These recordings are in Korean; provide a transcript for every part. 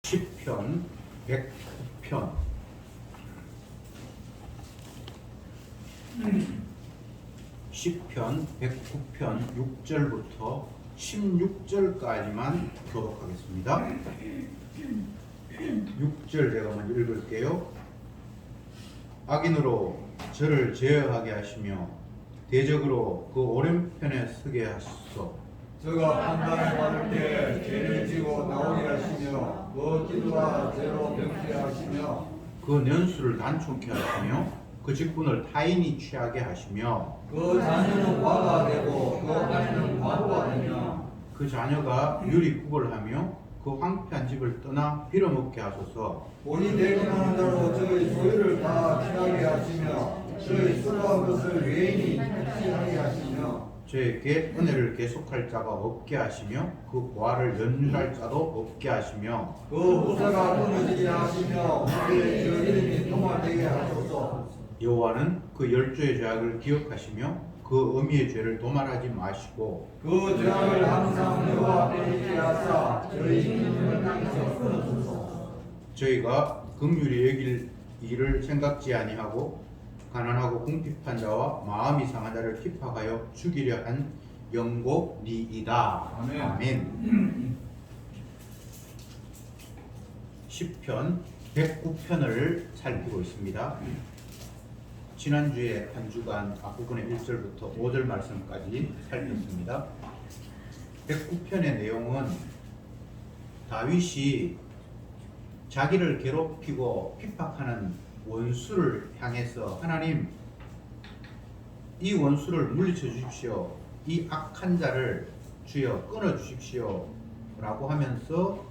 10편 109편 10편 109편 6절부터 16절까지만 교독하겠습니다. 6절 제가 먼저 읽을게요. 악인으로 저를 제어하게 하시며 대적으로 그 오른편에 서게 하소서. 저가 판단을 받을 때 죄를 지고 나오게 하시며 그 기도가 죄로 병케 하시며 그 년수를 단축케 하시며 그 직분을 타인이 취하게 하시며 그 자녀는 과가 되고 그 아내는 과부가 되며 그 자녀가 유리구걸하며 그 황폐한 집을 떠나 빌어먹게 하소서. 본이 대금하는 자로 저의 소유를 다 취하게 하시며 저의 수고한 것을 외인이 취하게 하시며 저에게 은혜를 계속할 자가 없게 하시며 그 보화를 연율할 자도 없게 하시며 그 후사가 끊어지게 하시며 그의 이름이 통화되게 하소서. 여호와는 그 열조의 죄악을 기억하시며 그 어미의 죄를 도말하지 마시고 그 죄악을 항상 여호와 앞에 있게 하사 저희 이름을 땅에서 끊어주소서. 저희가 긍휼히 여길 일을 생각지 아니하고 가난하고 궁핍한 자와 마음이 상한 자를 핍박하여 죽이려 한 영곡니이다. 아멘. 아멘. 10편 109편을 살피고 있습니다. 지난주에 한 주간 앞부분의 1절부터 5절 말씀까지 살폈습니다. 109편의 내용은 다윗이 자기를 괴롭히고 핍박하는 원수를 향해서 하나님, 이 원수를 물리쳐 주십시오. 이 악한 자를 주여 끊어 주십시오. 라고 하면서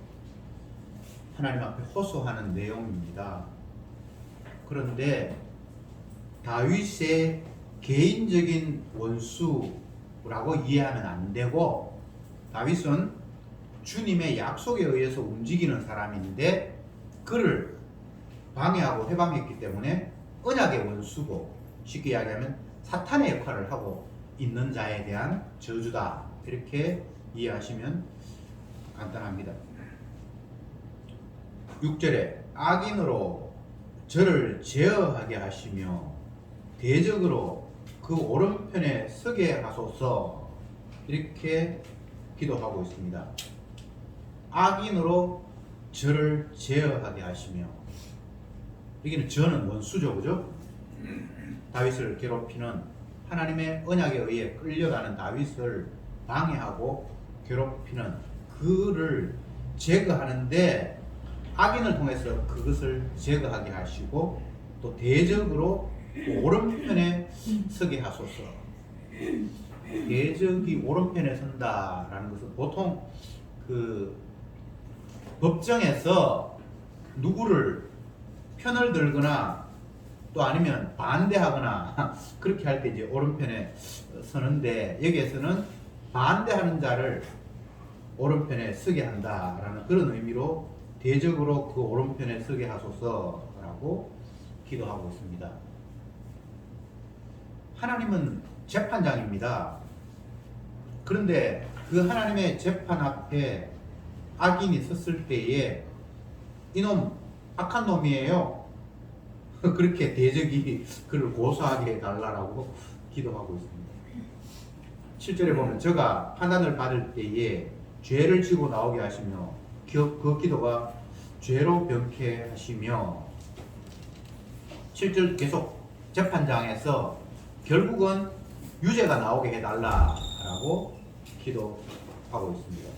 하나님 앞에 호소하는 내용입니다. 그런데 다윗의 개인적인 원수라고 이해하면 안 되고, 다윗은 주님의 약속에 의해서 움직이는 사람인데 그를 방해하고 해방했기 때문에 언약의 원수고, 쉽게 이야기하면 사탄의 역할을 하고 있는 자에 대한 저주다, 이렇게 이해하시면 간단합니다. 6절에 악인으로 저를 제어하게 하시며 대적으로 그 오른편에 서게 하소서, 이렇게 기도하고 있습니다. 악인으로 저를 제어하게 하시며, 여기는 저는 원수죠, 그죠? 다윗을 괴롭히는, 하나님의 언약에 의해 끌려가는 다윗을 방해하고 괴롭히는 그를 제거하는데 악인을 통해서 그것을 제거하게 하시고, 또 대적으로 오른편에 서게 하소서. 대적이 오른편에 선다라는 것은 보통 그 법정에서 누구를 편을 들거나 또 아니면 반대하거나 그렇게 할 때 이제 오른편에 서는데, 여기에서는 반대하는 자를 오른편에 서게 한다라는 그런 의미로 대적으로 그 오른편에 서게 하소서라고 기도하고 있습니다. 하나님은 재판장입니다. 그런데 그 하나님의 재판 앞에 악인이 섰을 때에 이놈 악한 놈이에요, 그렇게 대적이 그를 고소하게 해달라고 기도하고 있습니다. 7절에 보면 저가 판단을 받을 때에 죄를 지고 나오게 하시며 그 기도가 죄로 병케 하시며, 7절 계속 재판장에서 결국은 유죄가 나오게 해달라고 기도하고 있습니다.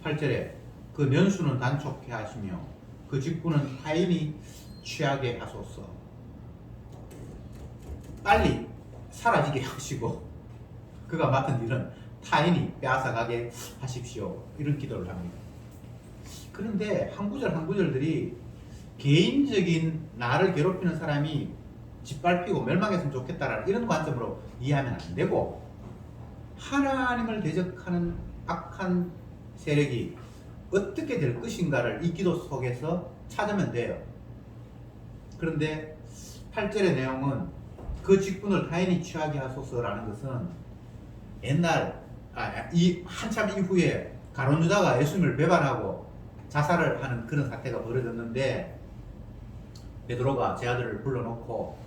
8절에 그 년수는 단축해 하시며 그 직분은 타인이 취하게 하소서. 빨리 사라지게 하시고 그가 맡은 일은 타인이 빼앗아가게 하십시오, 이런 기도를 합니다. 그런데 한 구절 한 구절들이 개인적인 나를 괴롭히는 사람이 짓밟히고 멸망했으면 좋겠다라는 이런 관점으로 이해하면 안 되고, 하나님을 대적하는 악한 세력이 어떻게 될 것인가를 이 기도 속에서 찾으면 돼요. 그런데 8절의 내용은 그 직분을 타인이 취하게 하소서라는 것은 옛날 이 한참 이후에 가룟유다가 예수님을 배반하고 자살을 하는 그런 사태가 벌어졌는데 베드로가 제 아들을 불러놓고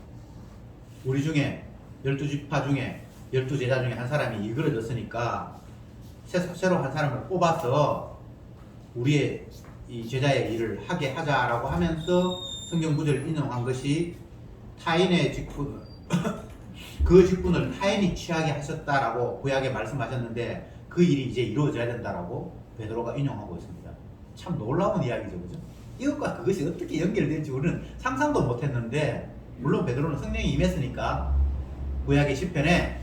우리 중에 12지파 중에 12제자 중에 한 사람이 이끌어졌으니까 새로 한 사람을 뽑아서 우리의 이 제자의 일을 하게 하자라고 하면서 성경 구절을 인용한 것이 타인의 직분 그 직분을 타인이 취하게 하셨다라고 구약에 말씀하셨는데 그 일이 이제 이루어져야 된다라고 베드로가 인용하고 있습니다. 참 놀라운 이야기죠, 그죠? 이것과 그것이 어떻게 연결될지 우리는 상상도 못했는데 물론 베드로는 성령이 임했으니까 구약의 시편에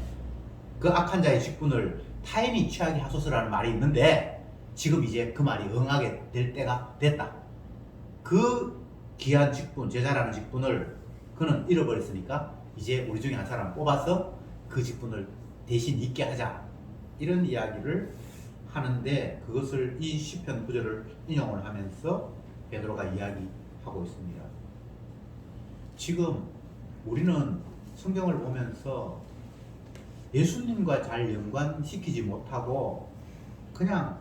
그 악한 자의 직분을 타인이 취하게 하소서라는 말이 있는데 지금 이제 그 말이 응하게 될 때가 됐다. 그 귀한 직분, 제자라는 직분을 그는 잃어버렸으니까 이제 우리 중에 한 사람 뽑아서 그 직분을 대신 있게 하자. 이런 이야기를 하는데 그것을 이 시편 구절을 인용을 하면서 베드로가 이야기하고 있습니다. 지금 우리는 성경을 보면서 예수님과 잘 연관시키지 못하고 그냥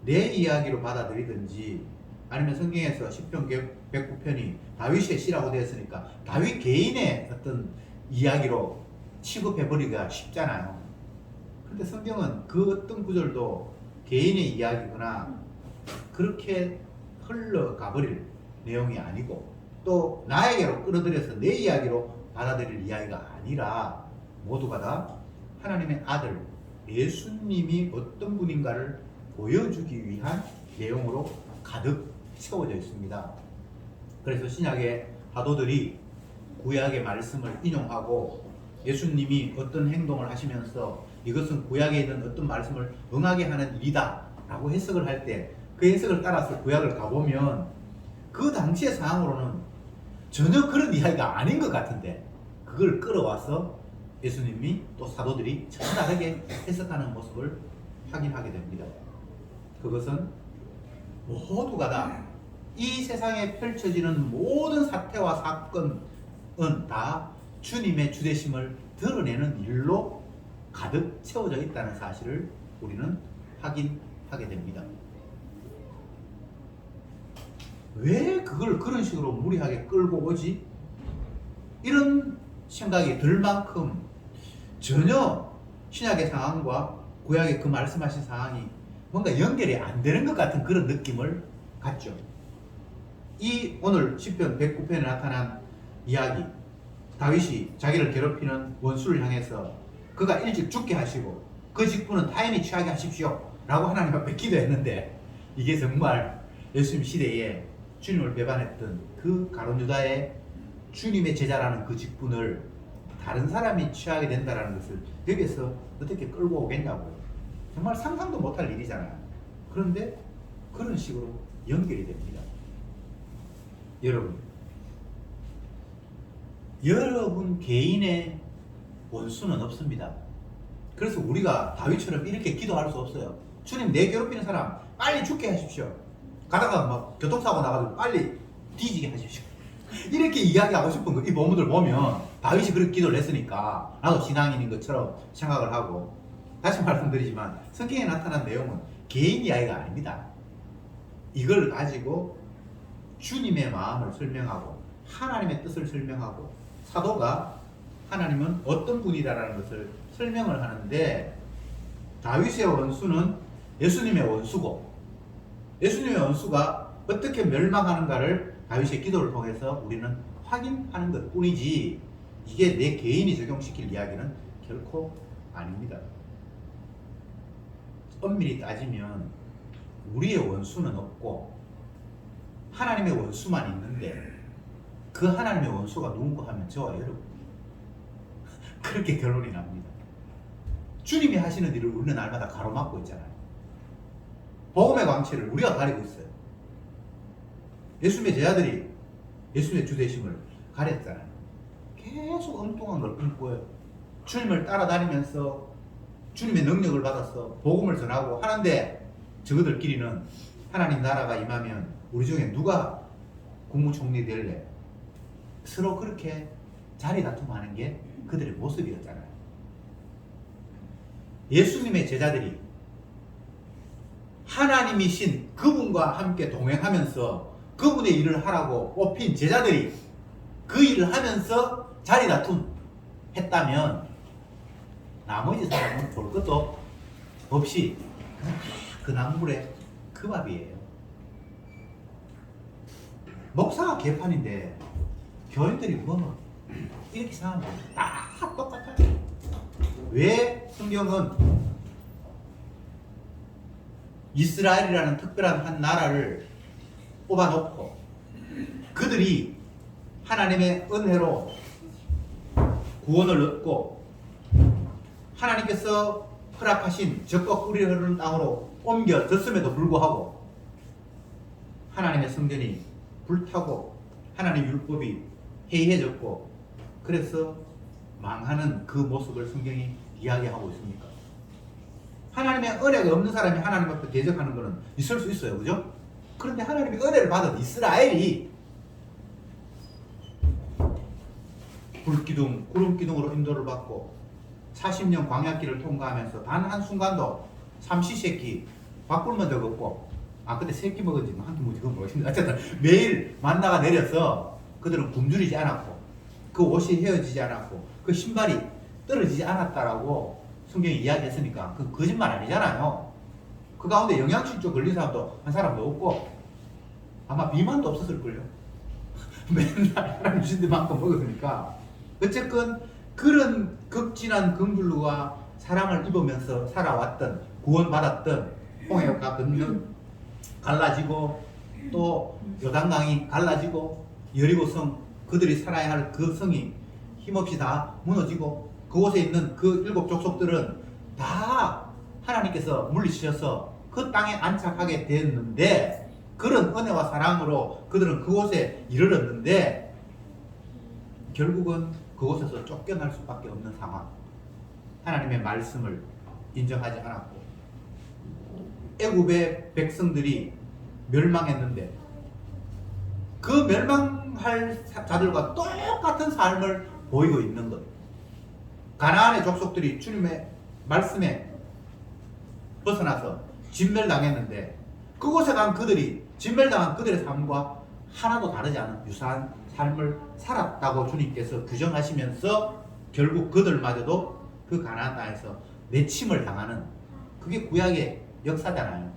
내 이야기로 받아들이든지 아니면 성경에서 시편 109편이 다윗의 시라고 되었으니까 다윗 개인의 어떤 이야기로 취급해버리기가 쉽잖아요. 근데 성경은 그 어떤 구절도 개인의 이야기거나 그렇게 흘러가버릴 내용이 아니고 또 나에게로 끌어들여서 내 이야기로 받아들일 이야기가 아니라 모두가 다 하나님의 아들 예수님이 어떤 분인가를 보여주기 위한 내용으로 가득 채워져 있습니다. 그래서 신약의 사도들이 구약의 말씀을 인용하고 예수님이 어떤 행동을 하시면서 이것은 구약에 있는 어떤 말씀을 응하게 하는 일이다 라고 해석을 할 때 그 해석을 따라서 구약을 가보면 그 당시의 상황으로는 전혀 그런 이야기가 아닌 것 같은데 그걸 끌어와서 예수님이 또 사도들이 전혀 다르게 해석하는 모습을 확인하게 됩니다. 그것은 모두가 다 이 세상에 펼쳐지는 모든 사태와 사건은 다 주님의 주되심을 드러내는 일로 가득 채워져 있다는 사실을 우리는 확인하게 됩니다. 왜 그걸 그런 식으로 무리하게 끌고 오지? 이런 생각이 들 만큼 전혀 신약의 상황과 구약의 그 말씀하신 상황이 뭔가 연결이 안 되는 것 같은 그런 느낌을 갖죠. 이 오늘 시편 109편에 나타난 이야기, 다윗이 자기를 괴롭히는 원수를 향해서 그가 일찍 죽게 하시고 그 직분은 타인이 취하게 하십시오 라고 하나님 앞에 기도했는데 이게 정말 예수님 시대에 주님을 배반했던 그 가룟 유다의 주님의 제자라는 그 직분을 다른 사람이 취하게 된다는 것을 여기서 어떻게 끌고 오겠냐고요. 정말 상상도 못할 일이잖아요. 그런데 그런 식으로 연결이 됩니다. 여러분 개인의 원수는 없습니다. 그래서 우리가 다윗처럼 이렇게 기도할 수 없어요. 주님, 내 괴롭히는 사람 빨리 죽게 하십시오. 가다가 막 교통사고 나가지고 빨리 뒤지게 하십시오. 이렇게 이야기하고 싶은 거, 이 본문들 보면 다윗이 그렇게 기도를 했으니까 나도 신앙인인 것처럼 생각을 하고, 다시 말씀드리지만 성경에 나타난 내용은 개인 이야기가 아닙니다. 이걸 가지고 주님의 마음을 설명하고 하나님의 뜻을 설명하고 사도가 하나님은 어떤 분이다라는 것을 설명을 하는데, 다윗의 원수는 예수님의 원수고 예수님의 원수가 어떻게 멸망하는가를 다윗의 기도를 통해서 우리는 확인하는 것 뿐이지 이게 내 개인이 적용시킬 이야기는 결코 아닙니다. 엄밀히 따지면 우리의 원수는 없고 하나님의 원수만 있는데 그 하나님의 원수가 누군가 하면 저와 여러분 그렇게 결론이 납니다. 주님이 하시는 일을 우리는 날마다 가로막고 있잖아요. 복음의 광채를 우리가 가리고 있어요. 예수님의 제자들이 예수님의 주되심을 가렸잖아요. 계속 엉뚱한 걸 꿈꿔요. 주님을 따라다니면서 주님의 능력을 받아서 복음을 전하고 하는데 저그들끼리는 하나님 나라가 임하면 우리 중에 누가 국무총리 될래? 서로 그렇게 자리 다툼하는 게 그들의 모습이었잖아요. 예수님의 제자들이 하나님이신 그분과 함께 동행하면서 그분의 일을 하라고 뽑힌 제자들이 그 일을 하면서 자리 다툼 했다면 나머지 사람은 볼 것도 없이 그 낙물에 그 밥이에요. 목사가 개판인데 교인들이 뭐 이렇게 생각하면 다 똑같아요. 왜 성경은 이스라엘이라는 특별한 한 나라를 뽑아놓고 그들이 하나님의 은혜로 구원을 얻고 하나님께서 허락하신 적과 꿀이 흐르는 땅으로 옮겨졌음에도 불구하고 하나님의 성전이 불타고 하나님의 율법이 해이해졌고 그래서 망하는 그 모습을 성경이 이야기하고 있습니까? 하나님의 은혜가 없는 사람이 하나님 앞에 대적하는 것은 있을 수 있어요. 그죠? 그런데 하나님의 은혜를 받은 이스라엘이 불기둥, 구름기둥으로 인도를 받고 40년 광야길을 통과하면서 단 한순간도 삼시세끼 밥 굶은 적 없고 그때 세끼 먹었지 한 끼 먹었지 그건 모르겠는데 어쨌든 매일 만나가 내려서 그들은 굶주리지 않았고 그 옷이 헤어지지 않았고 그 신발이 떨어지지 않았다라고 성경이 이야기했으니까 그 거짓말 아니잖아요. 그 가운데 영양실조 걸린 사람도 한 사람도 없고 아마 비만도 없었을걸요. 맨날 하나님 주신 데만큼 먹었으니까 어쨌건 그런 극진한 긍휼과 사랑을 입으면서 살아왔던 구원받았던 홍해가 건너 갈라지고 또 요단강이 갈라지고 여리고성 그들이 살아야 할 그 성이 힘없이 다 무너지고 그곳에 있는 그 7 족속들은 다 하나님께서 물리치셔서 그 땅에 안착하게 되었는데 그런 은혜와 사랑으로 그들은 그곳에 이르렀는데 결국은 그곳에서 쫓겨날 수밖에 없는 상황. 하나님의 말씀을 인정하지 않았고 애굽의 백성들이 멸망했는데 그 멸망할 자들과 똑같은 삶을 보이고 있는 것. 가나안의 족속들이 주님의 말씀에 벗어나서 진멸당했는데 그곳에 간 그들이 진멸당한 그들의 삶과 하나도 다르지 않은 유사한 삶을 살았다고 주님께서 규정하시면서 결국 그들마저도 그 가나안 땅에서 내침을 당하는 그게 구약의 역사잖아요.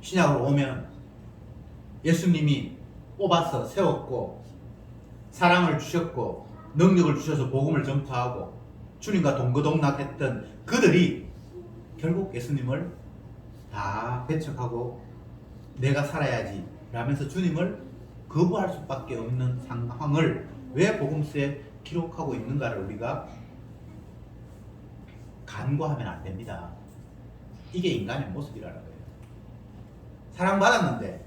신약으로 오면 예수님이 뽑아서 세웠고 사랑을 주셨고 능력을 주셔서 복음을 전파하고 주님과 동거동락했던 그들이 결국 예수님을 다 배척하고 내가 살아야지 라면서 주님을 거부할 수밖에 없는 상황을 왜 복음서에 기록하고 있는가를 우리가 간과하면 안 됩니다. 이게 인간의 모습이라는 거예요. 사랑받았는데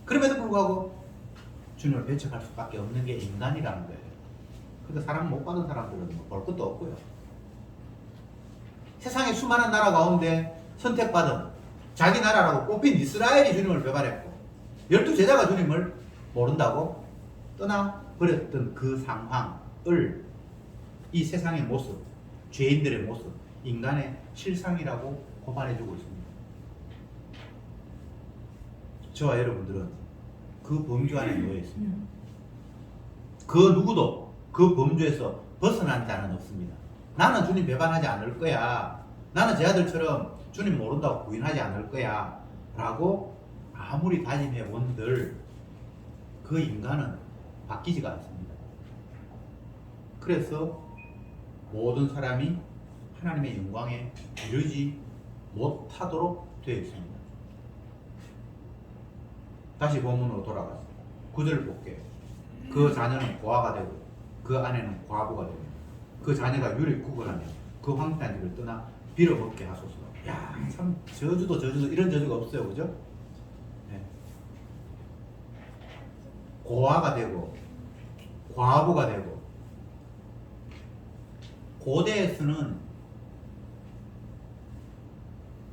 그럼에도 불구하고 주님을 배척할 수밖에 없는 게 인간이라는 거예요. 근데 사랑 못 받은 사람들은 볼 것도 없고요. 세상의 수많은 나라 가운데 선택받은 자기 나라라고 뽑힌 이스라엘이 주님을 배반했고 12제자가 주님을 모른다고 떠나버렸던 그 상황을 이 세상의 모습, 죄인들의 모습, 인간의 실상이라고 고발해주고 있습니다. 저와 여러분들은 그 범주 안에 놓여 있습니다. 그 누구도 그 범주에서 벗어난 자는 없습니다. 나는 주님 배반하지 않을 거야. 나는 제 아들처럼 주님 모른다고 부인하지 않을 거야. 라고 아무리 다짐해 온들 그 인간은 바뀌지가 않습니다. 그래서 모든 사람이 하나님의 영광에 이르지 못하도록 되어 있습니다. 다시 본문으로 돌아가서 9절을 볼게요. 그 자녀는 고아가 되고 그 아내는 과부가 됩니다. 그 자녀가 유립구건하며 그 황폐한 집을 떠나 빌어먹게 하소서. 야, 참 저주도 이런 저주가 없어요. 그죠? 네. 고아가 되고 과부가 되고 고대에서는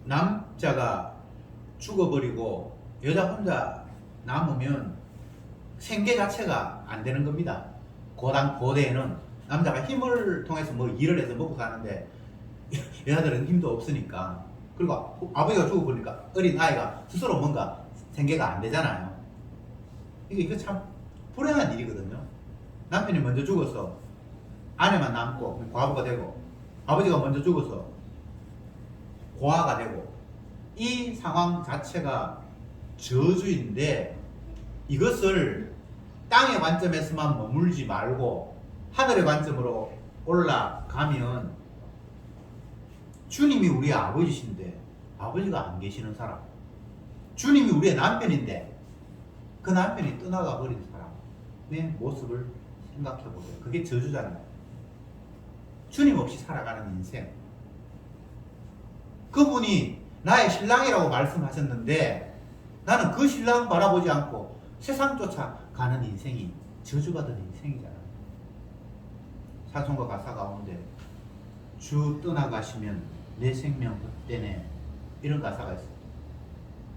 남자가 죽어버리고 여자 혼자 남으면 생계 자체가 안 되는 겁니다. 고대에는 남자가 힘을 통해서 뭐 일을 해서 먹고 사는데 여자들은 힘도 없으니까 그리고 아버지가 죽어보니까 어린 아이가 스스로 뭔가 생계가 안 되잖아요. 이거 참 불행한 일이거든요. 남편이 먼저 죽어서 아내만 남고 과부가 되고, 아버지가 먼저 죽어서 고아가 되고, 이 상황 자체가 저주인데, 이것을 땅의 관점에서만 머물지 말고 하늘의 관점으로 올라가면 주님이 우리의 아버지신데 아버지가 안 계시는 사람, 주님이 우리의 남편인데 그 남편이 떠나가 버린 사람의 모습을 생각해 보세요. 그게 저주잖아요. 주님 없이 살아가는 인생. 그분이 나의 신랑이라고 말씀하셨는데 나는 그 신랑 바라보지 않고 세상 쫓아가는 인생이 저주받은 인생이잖아요. 찬송가 가사 가운데 주 떠나가시면 내 생명 헛되네, 이런 가사가 있어요.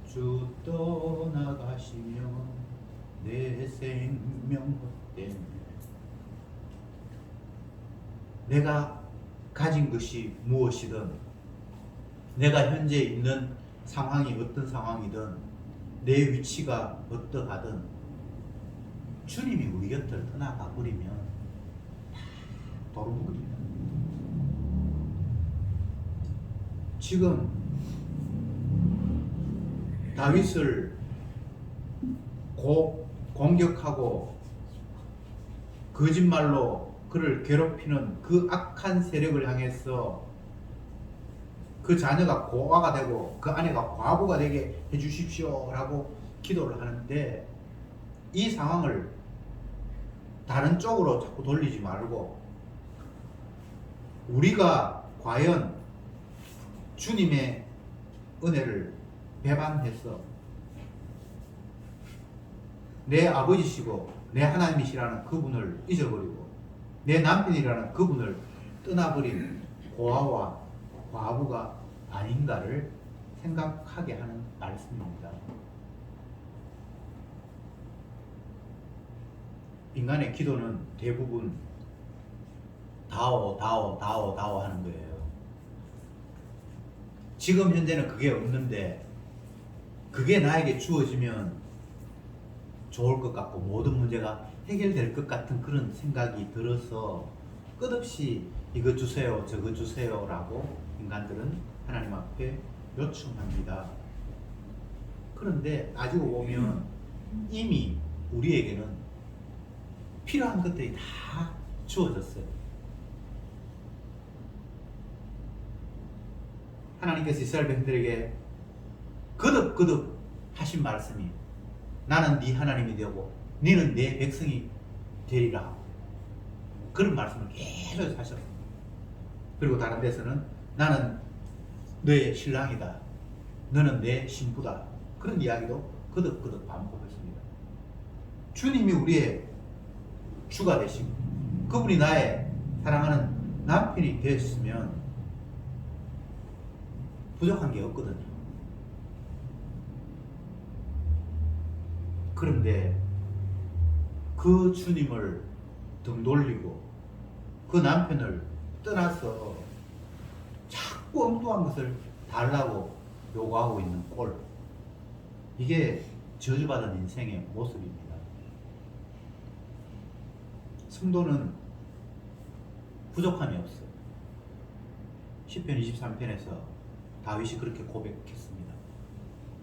주 떠나가시면 내 생명 헛되네. 내가 가진 것이 무엇이든, 내가 현재 있는 상황이 어떤 상황이든, 내 위치가 어떠하든 주님이 우리 곁을 떠나가 버리면 다 도루묵입니다. 지금 다윗을 공격하고 거짓말로 그를 괴롭히는 그 악한 세력을 향해서 그 자녀가 고아가 되고 그 아내가 과부가 되게 해주십시오 라고 기도를 하는데, 이 상황을 다른 쪽으로 자꾸 돌리지 말고 우리가 과연 주님의 은혜를 배반해서 내 아버지시고 내 하나님이시라는 그분을 잊어버리고 내 남편이라는 그분을 떠나버린 고아와 과부가 아닌가를 생각하게 하는 말씀입니다. 인간의 기도는 대부분 다오 다오 다오 다오 하는 거예요. 지금 현재는 그게 없는데 그게 나에게 주어지면 좋을 것 같고 모든 문제가 해결될 것 같은 그런 생각이 들어서 끝없이 이거 주세요 저거 주세요 라고 인간들은 하나님 앞에 요청합니다. 그런데 따지고 보면 이미 우리에게는 필요한 것들이 다 주어졌어요. 하나님께서 이스라엘 백성들에게 거듭거듭 하신 말씀이 나는 네 하나님이 되고 너는 내 백성이 되리라, 그런 말씀을 계속 하셨습니다. 그리고 다른 데서는 나는 너의 신랑이다, 너는 내 신부다, 그런 이야기도 거듭거듭 반복했습니다. 주님이 우리의 주가 되시고 그분이 나의 사랑하는 남편이 되었으면 부족한 게 없거든요. 그런데 그 주님을 등 돌리고 그 남편을 떠나서 자꾸 엉뚱한 것을 달라고 요구하고 있는 꼴, 이게 저주받은 인생의 모습입니다. 성도는 부족함이 없어요. 시편 23편에서 다윗이 그렇게 고백했습니다.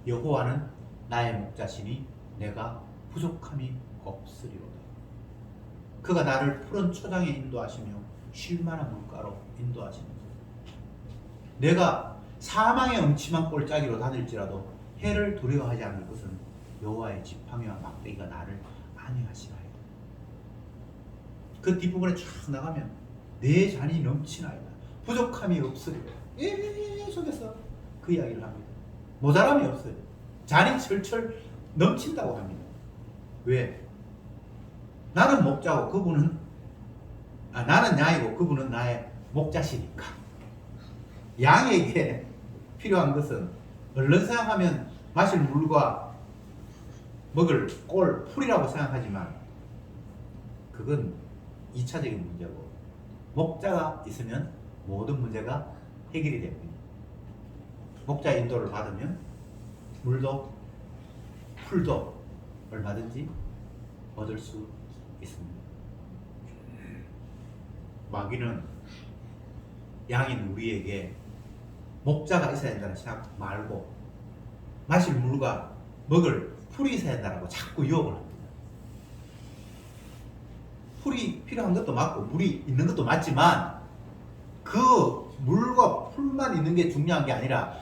여호와는 나의 목자시니 내가 부족함이 없으리로다. 그가 나를 푸른 초장에 인도하시며 쉴만한 물가로 인도하시는 것. 내가 사망의 음침한 골짜기로 다닐지라도 해를 두려워하지 않을 것은 여호와의 지팡이와 막대기가 나를 안위하시나이다. 그 뒷부분에 쫙 나가면 내 잔이 넘치나이다, 부족함이 없으리로다, 계속해서 그 이야기를 합니다. 모자람이 없어요. 잔이 철철 넘친다고 합니다. 왜? 나는 목자고 그분은 나는 양이고 그분은 나의 목자시니까. 양에게 필요한 것은 얼른 생각하면 마실 물과 먹을 꼴, 풀이라고 생각하지만 그건 2차적인 문제고, 목자가 있으면 모든 문제가 해결이 됩니다. 목자의 인도를 받으면 물도 풀도 얼마든지 얻을 수 있습니다. 마귀는 양인 우리에게 목자가 있어야 된다는 생각 말고 마실 물과 먹을 풀이 있어야 된다고 자꾸 유혹을 합니다. 풀이 필요한 것도 맞고 물이 있는 것도 맞지만 그 물과 풀만 있는 게 중요한 게 아니라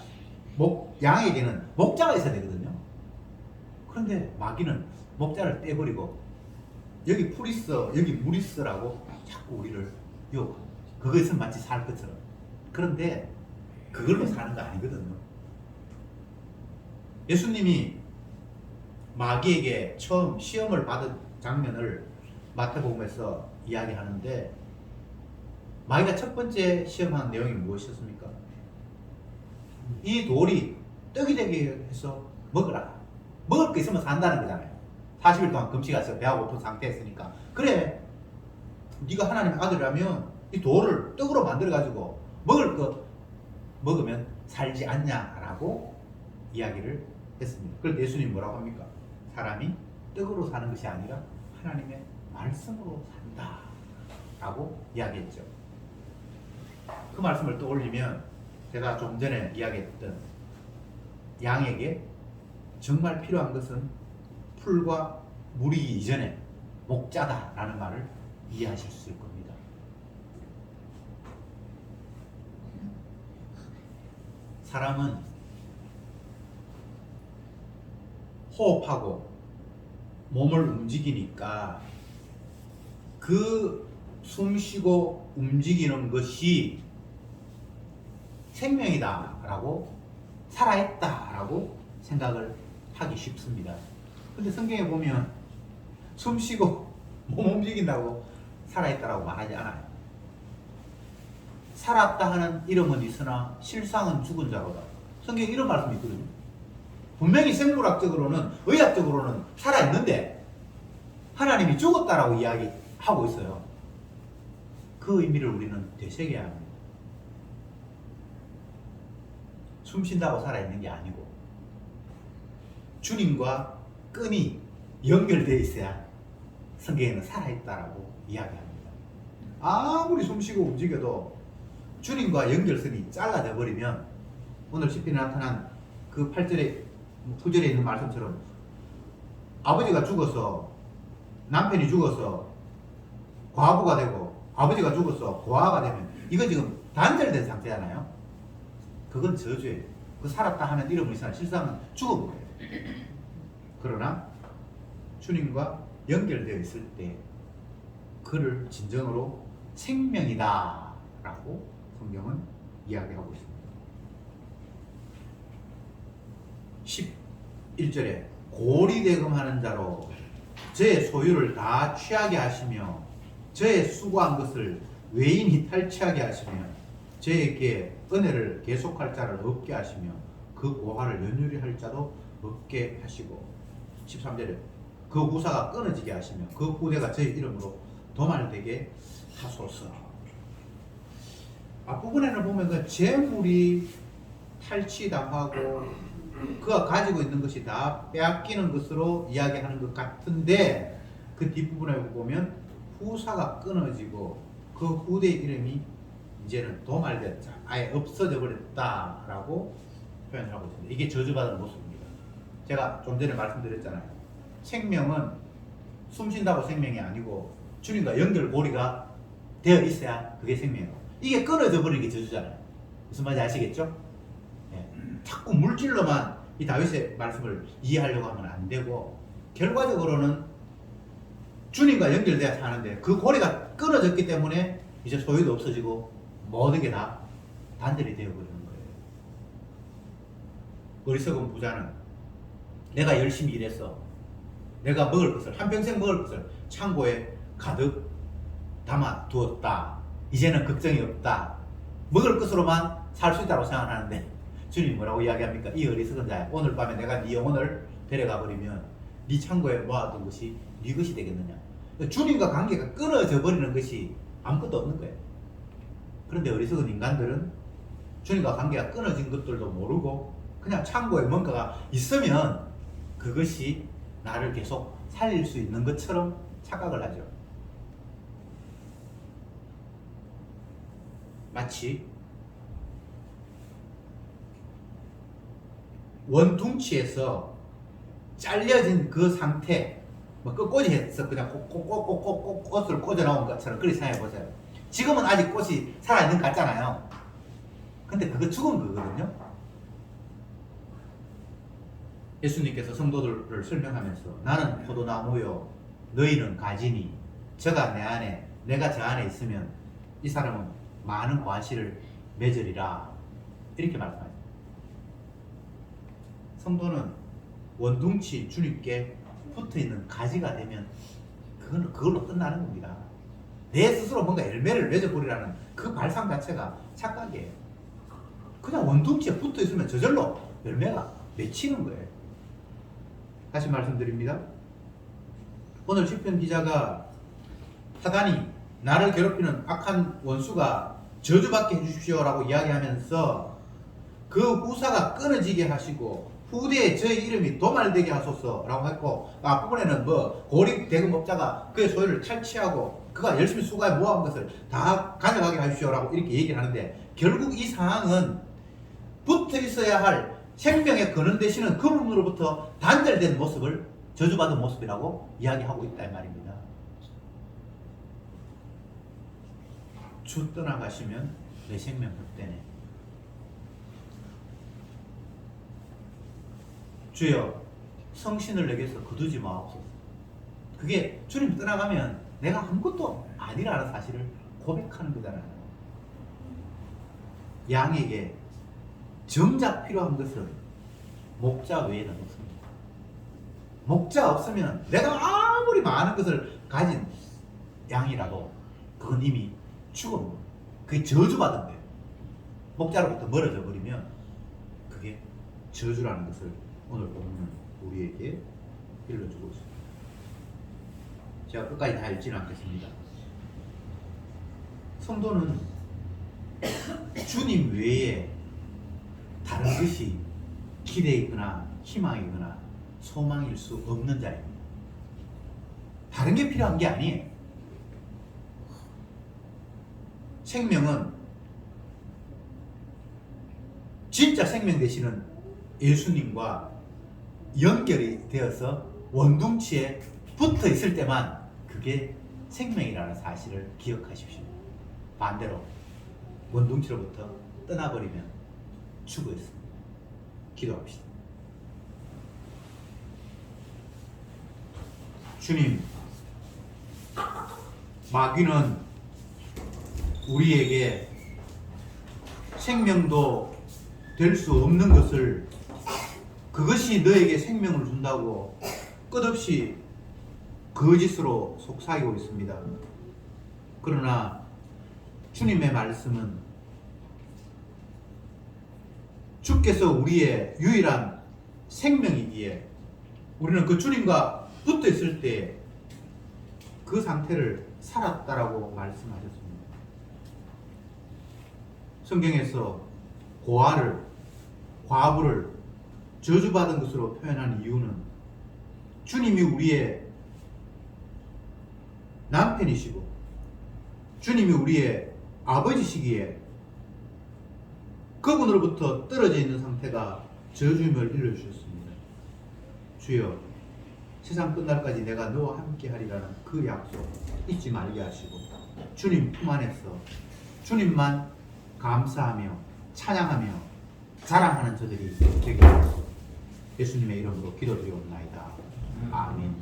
양에게는 목자가 있어야 되거든요. 그런데 마귀는 목자를 떼버리고 여기 풀 있어, 여기 물 있어라고 자꾸 우리를 유혹합니다. 그거 있으면 마치 살 것처럼. 그런데 그걸로 사는 거 아니거든요. 예수님이 마귀에게 처음 시험을 받은 장면을 마태복음에서 이야기하는데 마귀가 첫 번째 시험한 내용이 무엇이었습니까? 이 돌이 떡이 되게 해서 먹으라. 먹을 거 있으면 산다는 거잖아요. 40일 동안 금식해서 배가 고픈 상태였으니까. 그래, 네가 하나님의 아들이라면 이 돌을 떡으로 만들어가지고 먹을 거 먹으면 살지 않냐라고 이야기를 했습니다. 그런데 예수님 뭐라고 합니까? 사람이 떡으로 사는 것이 아니라 하나님의 말씀으로 산다 라고 이야기했죠. 그 말씀을 떠올리면 제가 좀 전에 이야기했던 양에게 정말 필요한 것은 풀과 물이기 이전에 목자다라는 말을 이해하실 수 있을 겁니다. 사람은 호흡하고 몸을 움직이니까 그 숨쉬고 움직이는 것이 생명이다 라고 살아있다 라고 생각을 하기 쉽습니다. 근데 성경에 보면 숨쉬고 몸 움직인다고 살아있다라고 말하지 않아요. 살았다 하는 이름은 있으나 실상은 죽은 자로다. 성경에 이런 말씀이 있거든요. 분명히 생물학적으로는 의학적으로는 살아있는데 하나님이 죽었다라고 이야기하고 있어요. 그 의미를 우리는 되새겨야 합니다. 숨 쉰다고 살아있는 게 아니고 주님과 끈이 연결되어 있어야 성경에는 살아있다라고 이야기합니다. 아무리 숨쉬고 움직여도 주님과 연결선이 잘라져 버리면 오늘 시편에 나타난 그 8절에 9절에 있는 말씀처럼 아버지가 죽어서 남편이 죽어서 과부가 되고 아버지가 죽어서 고아가 되면 이거 지금 단절된 상태잖아요. 그건 저주예요. 그 살았다 하는 이름을 있으나 실상은 죽은 거예요. 그러나 주님과 연결되어 있을 때 그를 진정으로 생명이다 라고 성경은 이야기하고 있습니다. 11절에 고리대금하는 자로 저의 소유를 다 취하게 하시며 저의 수고한 것을 외인이 탈취하게 하시며 저에게 은혜를 계속할 자를 없게 하시며 그 고화를 연율히 할 자도 없게 하시고 13절에 그 후사가 끊어지게 하시며 그 후대가 저의 이름으로 도말되게 하소서. 앞부분에는 보면 그 재물이 탈취당하고 그가 가지고 있는 것이 다 빼앗기는 것으로 이야기하는 것 같은데 그 뒷부분에 보면 후사가 끊어지고 그 후대의 이름이 이제는 도말됐다, 아예 없어져 버렸다라고 표현을 하고 있습니다. 이게 저주받은 모습입니다. 제가 좀 전에 말씀드렸잖아요. 생명은 숨 쉰다고 생명이 아니고 주님과 연결고리가 되어 있어야 그게 생명이에요. 이게 끊어져 버리는 게 저주잖아요. 무슨 말인지 아시겠죠? 네. 자꾸 물질로만 이 다윗의 말씀을 이해하려고 하면 안 되고 결과적으로는 주님과 연결돼야 사는데 그 고리가 끊어졌기 때문에 이제 소유도 없어지고 모든 게 다 단절이 되어버리는 거예요. 어리석은 부자는 내가 열심히 일해서 내가 먹을 것을 한평생 먹을 것을 창고에 가득 담아 두었다. 이제는 걱정이 없다. 먹을 것으로만 살 수 있다고 생각하는데 주님이 뭐라고 이야기합니까? 이 어리석은 자야, 오늘 밤에 내가 네 영혼을 데려가 버리면 네 창고에 모아둔 것이 네 것이 되겠느냐. 주님과 관계가 끊어져 버리는 것이 아무것도 없는 거예요. 그런데 어리석은 인간들은 주님과 관계가 끊어진 것들도 모르고 그냥 창고에 뭔가가 있으면 그것이 나를 계속 살릴 수 있는 것처럼 착각을 하죠. 마치 원둥치에서 잘려진 그 상태, 뭐 끝꽂이 해서 그냥 꽃을 꽂아 나온 것처럼 그렇게 생각해 보세요. 지금은 아직 꽃이 살아있는 것 같잖아요. 근데 그거 죽은 거거든요. 예수님께서 성도들을 설명하면서 나는 포도나무요 너희는 가지니 저가 내 안에 내가 저 안에 있으면 이 사람은 많은 과실을 맺으리라 이렇게 말씀하십니다. 성도는 원둥치 주님께 붙어있는 가지가 되면 그걸로 끝나는 겁니다. 내 스스로 뭔가 열매를 맺어버리라는 그 발상 자체가 착각이에요. 그냥 원둥치에 붙어있으면 저절로 열매가 맺히는 거예요. 다시 말씀드립니다. 오늘 시편 기자가 사단이 나를 괴롭히는 악한 원수가 저주받게 해주십시오라고 이야기하면서 그 후사가 끊어지게 하시고 후대에 저희 이름이 도말되게 하소서라고 했고 앞부분에는 뭐 고립 대금업자가 그의 소유를 탈취하고 그가 열심히 수고해 모아온 것을 다 가져가게 하십시오라고 이렇게 얘기를 하는데 결국 이 상황은 붙어 있어야 할 생명의 근원 되시는 그분으로부터 단절된 모습을 저주받은 모습이라고 이야기하고 있다 이 말입니다. 주 떠나가시면 내 생명 헛되네. 주여 성신을 내게서 거두지 마옵소서. 그게 주님 떠나가면 내가 아무것도 아니라는 사실을 고백하는 거잖아요. 양에게 정작 필요한 것은 목자 외에는 없습니다. 목자 없으면 내가 아무리 많은 것을 가진 양이라도 그건 이미 죽은 거예요. 그게 저주받은 거예요. 목자로부터 멀어져 버리면 그게 저주라는 것을 오늘 본문은 우리에게 일러주고 있습니다. 제가 끝까지 다 읽지는 않겠습니다. 성도는 주님 외에 다른 것이 기대이거나 희망이거나 소망일 수 없는 자입니다. 다른 게 필요한 게 아니에요. 생명은 진짜 생명 되시는 예수님과 연결이 되어서 원둥치에 붙어 있을 때만 그게 생명이라는 사실을 기억하십시오. 반대로 원둥치로부터 떠나버리면 죽어 있습니다. 기도합시다. 주님, 마귀는 우리에게 생명도 될 수 없는 것을 그것이 너에게 생명을 준다고 끝없이 거짓으로 속삭이고 있습니다. 그러나 주님의 말씀은 주께서 우리의 유일한 생명이기에 우리는 그 주님과 붙어 있을 때 그 상태를 살았다라고 말씀하셨습니다. 성경에서 고아를, 과부를 저주받은 것으로 표현한 이유는 주님이 우리의 남편이시고 주님이 우리의 아버지시기에 그분으로부터 떨어져 있는 상태가 저주임을 일러주셨습니다. 주여, 세상 끝날까지 내가 너와 함께 하리라는 그 약속 잊지 말게 하시고 주님 품 안에서 주님만 감사하며 찬양하며 자랑하는 저들이 되게 하소서. 예수님의 이름으로 기도드리옵나이다. 아멘.